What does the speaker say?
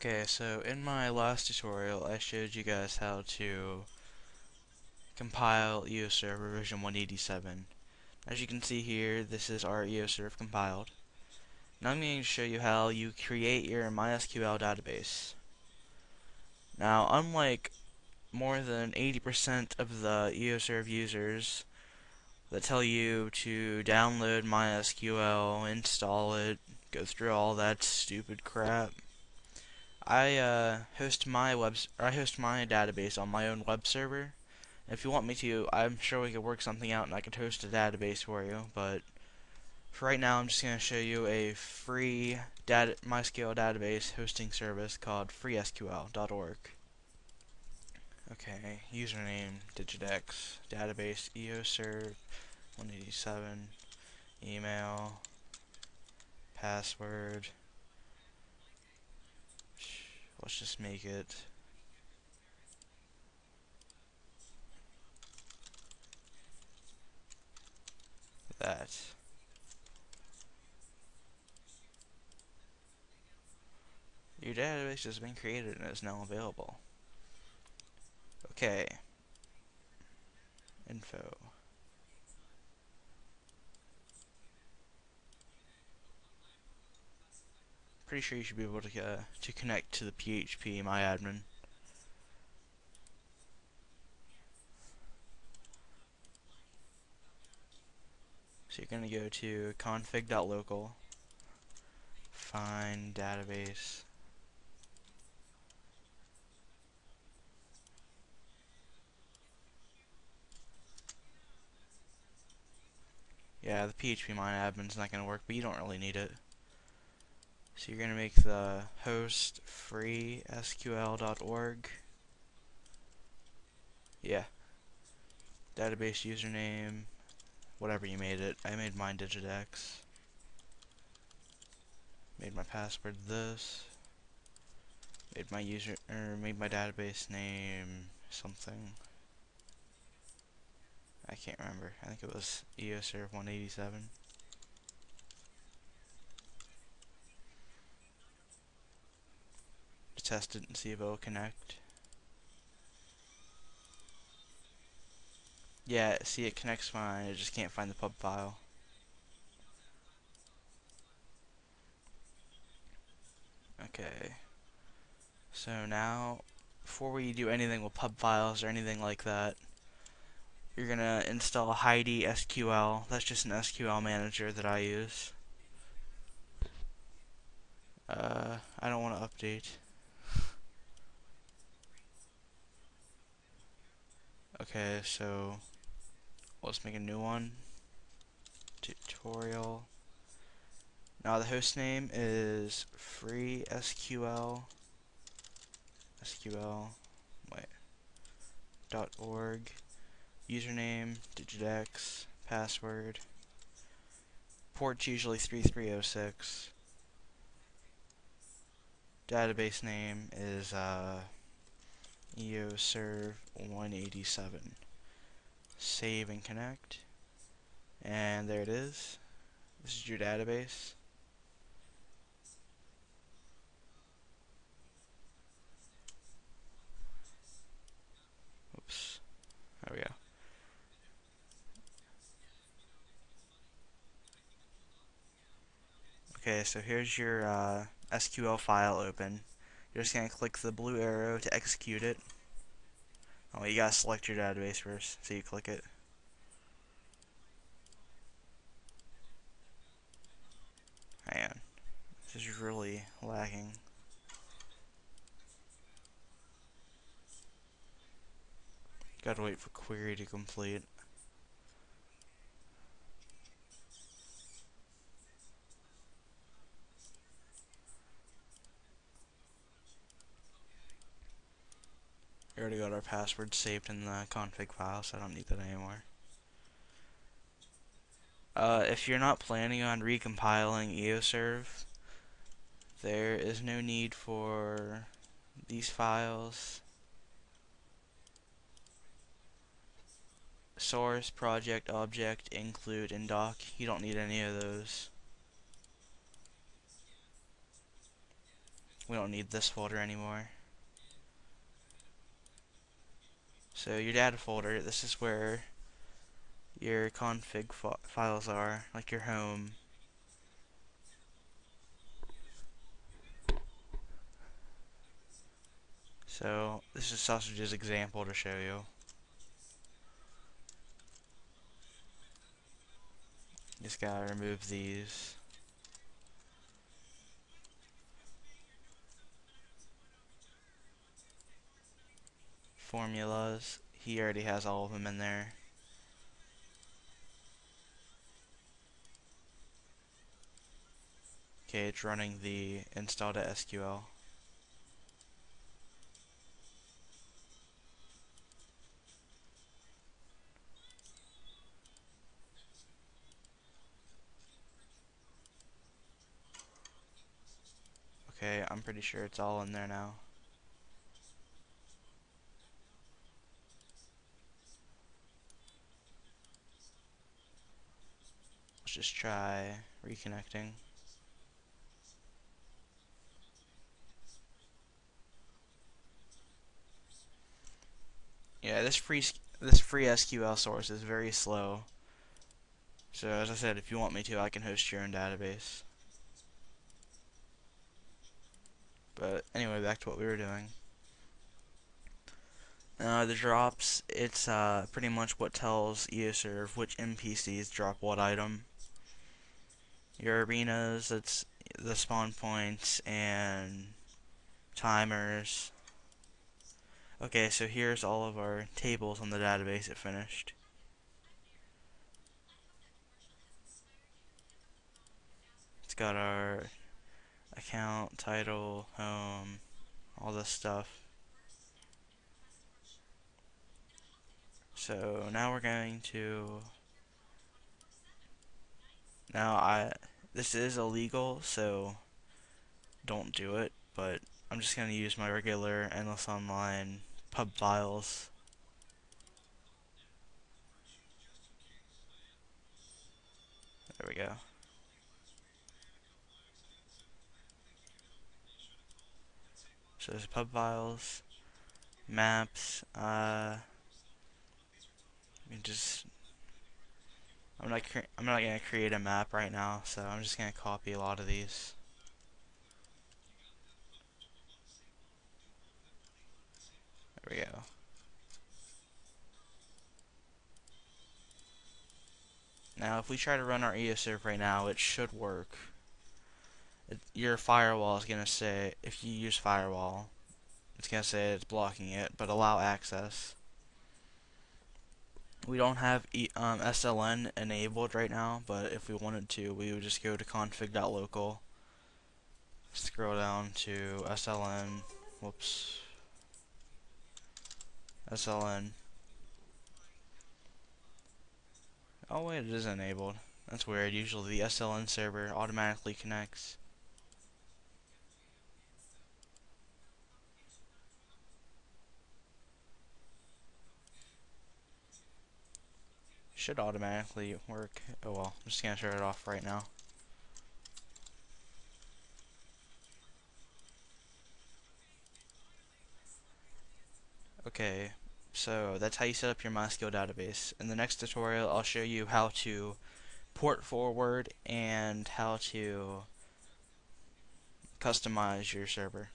Okay, so in my last tutorial I showed you guys how to compile EOServ version 187. As you can see here, this is our EOServ compiled. Now I'm going to show you how you create your MySQL database. Now, unlike more than 80% of the EOServ users that tell you to download MySQL, install it, go through all that stupid crap, I host my database on my own web server. If you want me to, I'm sure we could work something out and I could host a database for you, but for right now I'm just going to show you a free MySQL database hosting service called freesql.org. Okay, username, digitx, database, EOServ 187, email, password. Let's just make it that. Your database has been created and is now available. Okay. Info. Pretty sure you should be able to connect to the PHP myadmin. So you're going to go to config.local, find database. Yeah, the PHP myadmin's not going to work, but you don't really need it. So you're going to make the host freesql.org. Yeah. Database username, whatever you made it. I made mine digitx. Made my password this. Made my database name something. I can't remember. I think it was EOServ 187. To test it and see if it will connect. Yeah, see, it connects fine. It just can't find the pub file. Okay. So now, before we do anything with pub files or anything like that, you're gonna install Heidi SQL. That's just an SQL manager that I use. I don't want to update. Okay, so let's make a new one. Tutorial. Now the host name is freesql .org. Username, digitx, password. Port's usually 3306. Database name is EOServ 187. Save and connect. And there it is. This is your database. Oops. There we go. Okay, so here's your SQL file open. You're just going to click the blue arrow to execute it. Oh, you gotta select your database first, so you click it. Hang on. This is really lagging. Gotta wait for query to complete. We already got our password saved in the config file, so I don't need that anymore. If you're not planning on recompiling EOServ, there is no need for these files. Source, project, object, include, and doc. You don't need any of those. We don't need this folder anymore. So your data folder, this is where your config files are, like your home. So this is Sausage's example to show you. Just gotta remove these. Formulas, he already has all of them in there. Okay, it's running the install.sql. Okay, I'm pretty sure it's all in there now. Let's just try reconnecting. Yeah, this free SQL source is very slow. So as I said, if you want me to, I can host your own database. But anyway, back to what we were doing. The drops, it's pretty much what tells EOServ which NPCs drop what item. Your arenas, it's the spawn points and timers. Okay, so here's all of our tables on the database it finished. It's got our account, title, home, all this stuff. So now we're going to, this is illegal, so don't do it, but I'm just going to use my regular endless online pub files. There we go. So there's pub files, maps, just, I'm not gonna create a map right now, so I'm just gonna copy a lot of these. There we go. Now, if we try to run our EOServ right now, it should work. Your firewall is gonna say, if you use firewall, it's gonna say it's blocking it, but allow access. We don't have SLN enabled right now, but if we wanted to, we would just go to config.local, scroll down to SLN, whoops, SLN. Oh wait, it is enabled. That's weird. Usually the SLN server automatically connects. Should automatically work. Oh well, I'm just gonna turn it off right now. Okay, so that's how you set up your MySQL database. In the next tutorial, I'll show you how to port forward and how to customize your server.